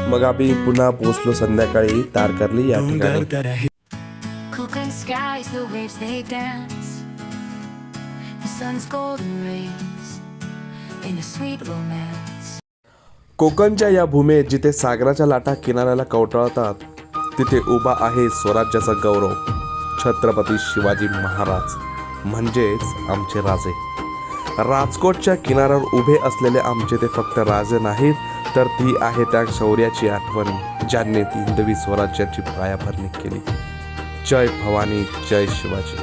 मग आम्ही पुन्हा पोहोचलो संध्याकाळी तारकर्ली या ठिकाणी. Coconut skies, the waves they dance, the sun's golden rays in a sweet romance. कोकणच्या या भूमीत जिथे सागराच्या लाटा किनाऱ्याला कवटाळतात तिथे उभा आहे स्वराज्याचा गौरव, छत्रपती शिवाजी महाराज म्हणजेच आमचे राजे. राजकोटच्या किनाऱ्यावर उभे असलेले आमचे ते फक्त राजे नाहीत तर ती आहे त्या शौर्याची आठवण ज्यांनी हिंदवी स्वराज्याची पायाभरणी केली. जय भवानी, जय शिवाजी.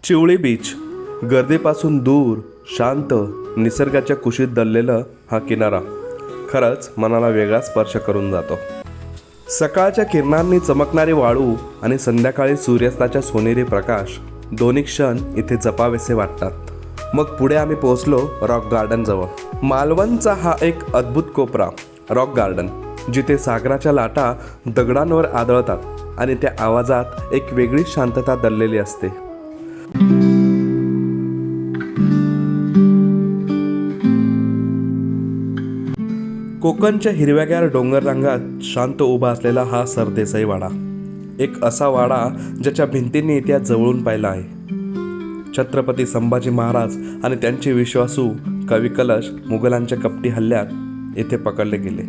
चिवळी बीच, गर्दीपासून दूर, शांत, निसर्गाच्या कुशीत दडलेलं हा किनारा खरंच मनाला वेगळा स्पर्श करून जातो. सकाळच्या किरणांनी चमकणारी वाळू आणि संध्याकाळी सूर्यास्ताच्या सोनेरी प्रकाश दोन्ही क्षण इथे जपावेसे वाटतात. मग पुढे आम्ही पोहोचलो रॉक गार्डन जवळ. मालवणचा हा एक अद्भुत कोपरा रॉक गार्डन, जिथे सागराच्या लाटा दगडांवर आदळतात आणि त्या आवाजात एक वेगळी शांतता दडलेली असते. कोकणच्या हिरव्यागार डोंगर रांगात शांत उभा असलेला हा सरदेसाई वाडा, एक असा वाडा ज्याच्या भिंतींनी इतिहास जवळून पाहिला आहे. छत्रपती संभाजी महाराज आणि त्यांचे विश्वासू कवी कलश मुघलांच्या कपटी हल्ल्यात येथे पकडले गेले.